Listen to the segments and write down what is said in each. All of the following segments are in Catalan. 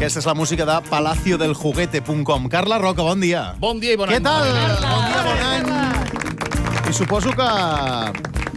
Aquesta és la música de palaciodeljuguete.com. Carla Roca, bon dia. Bon dia i bon any. Què tal? Bon dia, bon any. I suposo que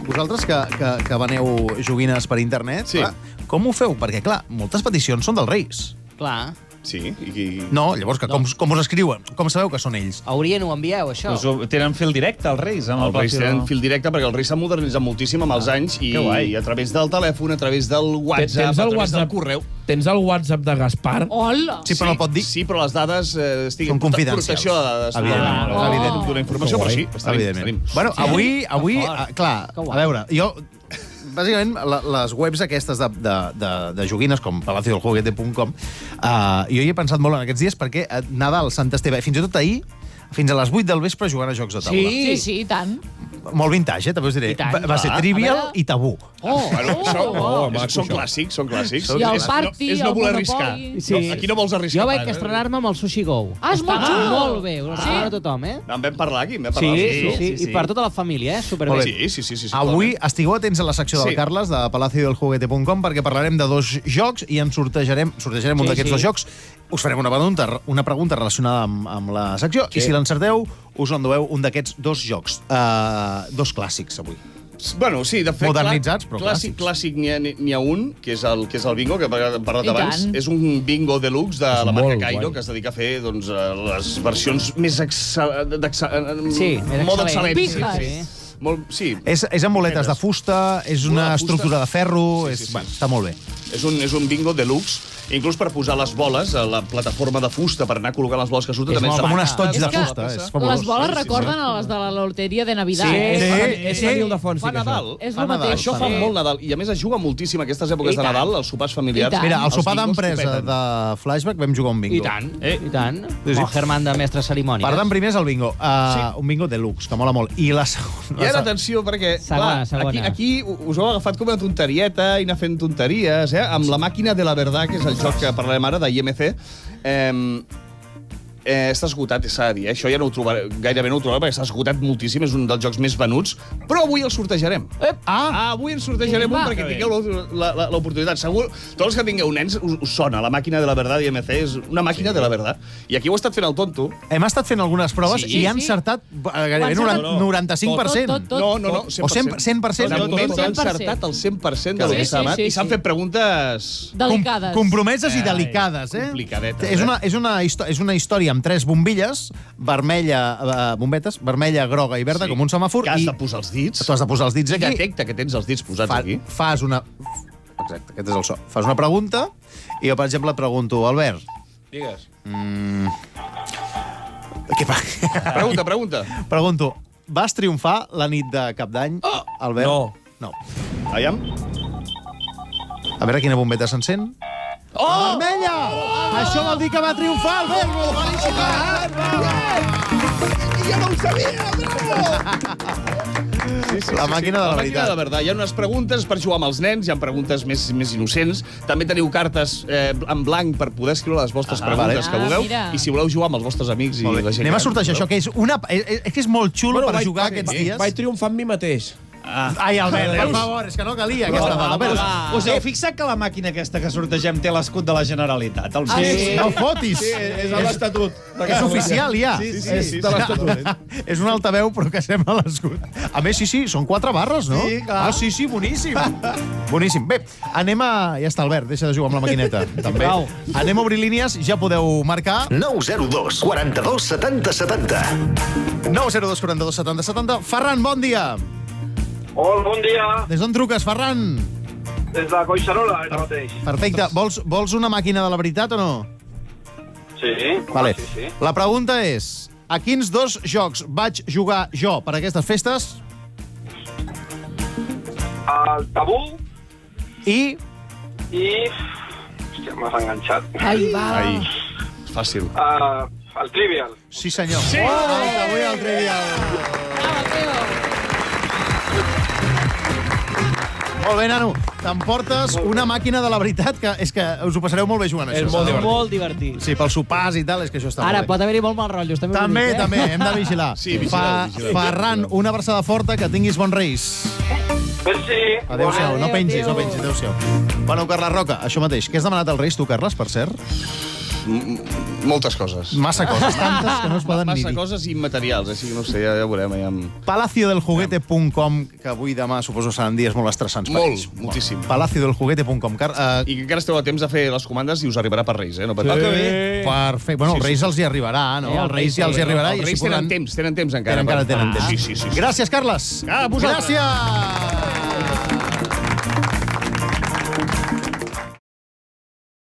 vosaltres que veneu joguines per internet, Sí. clar, com ho feu? Perquè, clar, moltes peticions són dels Reis. Clar. Sí, i... No, llavors, com us escriuen? Com sabeu que són ells? A Orient ho envieu, això? Tenen fil directe, els Reis, amb el Els Reis tenen fil directe perquè els Reis s'han modernitzat moltíssim amb els anys i que guai. a través del telèfon, a través del WhatsApp, Tens el a través WhatsApp? del correu. Tens el WhatsApp de Gaspar? Hola! Sí, però no el pot dir. Sí, però les dades Són confidencials. protecció de dades. Evidentment, Evident. D'una informació, però sí, Evidentment. Bueno, avui clar, Que guai. a veure, jo... Bàsicament, les webs aquestes de joguines, com palaciodeljuguete.com, jo hi he pensat molt en aquests dies perquè Nadal, Sant Esteve, fins i tot ahir, fins a les 8 del vespre jugant a jocs de taula. Sí, i tant. Molt vintage, també us diré. I tant, Va ser clar. Trivial A veure. i Tabú. Bueno, maco, són això. clàssics, són clàssics. I el És- party, és no el voler Monopoly. arriscar. Sí. No, aquí no vols arriscar. Jo vaig tant, estrenar-me amb el Sushi Go. Ah, és molt Està xulo. molt bé, ho recomano a tothom, eh? En vam parlar aquí, en vam Sí, parlar. sí, I per tota la família, superbé. Molt bé. Sí. Avui estigueu atents a la secció del Sí. Carles, de palaciodeljuguete.com, perquè parlarem de 2 jocs i en sortejarem un d'aquests 2 jocs. Us farem una pregunta relacionada amb la secció, i si l'encerteu, us endueu un d'aquests 2 jocs. 2 clàssics, avui. Bueno, sí, de fet... Modernitzats, però clàssic n'hi ha un, que és el bingo, que hem parlat I abans. tant. És un bingo deluxe de la marca molt Cairo, guai. que es dedica a fer doncs, les versions més Sí, més molt excel·lents. excel·lents. Piques. Sí. És amb boletes de fusta, és una de fusta. estructura de ferro, Sí. Bueno, està molt bé. És un bingo deluxe. Inclús per posar les boles a la plataforma de fusta, per anar col·locant les boles que surten, És també molt està Com un maca. estoig És de que fusta, és fabulós. Les boles recorden a les de la loteria de Navidad. És la Ildefons, Fa sí que això. Nadal. És Fa el mateix. Nadal, Això fa sí. molt Nadal. I a més es juga moltíssim aquestes èpoques I de tant. Nadal, els sopars familiars. I tant. Mira, al sopar Els bingos d'empresa t'ho peten. de Flashback vam jugar un bingo. I tant, i tant. Sí, sí. Amb el Germán de mestre cerimònies. Parlant primer és el bingo. Un bingo deluxe, que mola molt. I la segona... I ara, atenció, perquè Segona. Aquí us ho heu agafat com una tonterieta i anar fent tonteries, amb la màquina de la verdad, que és el joc que parlarem ara, de IMC. Està esgotat, s'ha de dir. Això ja no ho trobaré, gairebé no ho trobaré, perquè s'ha esgotat moltíssim, és un dels jocs més venuts, però avui el sortejarem. Avui en sortejarem un perquè tingueu l'oportunitat. Segur, tots els que tingueu nens us sona, la màquina de la verdad d'IMC és una màquina de la verdad. I aquí ho he estat fent el tonto. Hem estat fent algunes proves Sí, i han sí. encertat gairebé Ho han 95%. Tot. No, O 100%. De moment Tot. s'ha encertat el 100% de lo que s'ha demanat i s'han fet preguntes Delicades. Compromeses i delicades, complicadetes. És una història amb 3 bombilles, bombetes, vermella, groga i verda, com un semàfor. Que has i de posar els dits. tu has de posar els dits I aquí. detecta que tens els dits posats aquí. Fas una... Exacte, aquest és el so. Fas una pregunta i jo, per exemple, et pregunto, Albert... Digues. Què fa? Pregunta. Pregunto, vas triomfar la nit de Cap d'Any, Albert? No. Aviam. A veure quina bombeta s'encén. Oh! Vermella! Això vol dir que va triomfar, Albert! Ja no ho sabia, La màquina de la màquina veritat. de la veritat. Hi ha unes preguntes per jugar amb els nens, hi ha preguntes més innocents. També teniu cartes en blanc per poder escriure les vostres preguntes vale. que vulgueu. Mira. I si voleu jugar amb els vostres amics i la gent... Anem a gran, sortejar això, que és molt xulo per jugar aquests dies. Vaig triomfar amb mi mateix. Ai, Albert, per favor, és que no calia aquesta dada. Albert. Us heu fixat que la màquina aquesta que sortegem té l'escut de la Generalitat? El Sí. No fotis. És l'Estatut. És oficial, ja. Sí. De l'Estatut. És un altaveu, però que sembla l'escut. A més, sí, són 4 barres, no? Sí, clar. Sí, boníssim. Boníssim. Bé, anem a... Ja està, Albert, deixa de jugar amb la maquineta. També. Prou. Anem a obrir línies, ja podeu marcar. 902 42 70 70. 902 42 70 70. Ferran, bon dia. Hola, bon dia. Des d'on truques, Ferran? Des de Collserola, ara mateix. Perfecte. Vols una màquina de la veritat o no? Sí. Vale. Sí. La pregunta és, a quins 2 jocs vaig jugar jo per aquestes festes? El tabú I... Hòstia, m'has enganxat. Ai, va. Ai, és fàcil. El trivial. Sí, senyor. Sí! Avui el trivial. Bravo, tio. Molt bé, nano. T'emportes una màquina de la veritat, que és que us ho passareu molt bé jugant a És això. molt divertit. Molt divertit. Sí, pels sopars i tal, és que això està Ara, molt pot bé. haver-hi molt mal rotllos. També, hem de vigilar. Sí, vigileu. Ferran, una abraçada forta, que tinguis bons reis. Merci. Adéu-siau, no Adéu, pengis, tio. no pengis, adéu-siau. Bueno, Carles Roca, això mateix. Què has demanat als reis, tu, Carles, per cert? moltes coses. Massa coses, tantes que no es poden ni Massa dir. coses immaterials, així que no sé, ja veurem. Palaciodeljuguete.com, que avui demà suposo seran dies molt estressants per ells. Moltíssim. Palaciodeljuguete.com. I que encara esteu a temps de fer les comandes i us arribarà per Reis, No per... que bé. Perfecte. Bueno, els Reis els hi arribarà, no? Els Reis ja els hi arribarà. Els Reis tenen temps encara. Encara tenen temps. Sí. Gràcies, Carles. A vosaltres. Gràcies.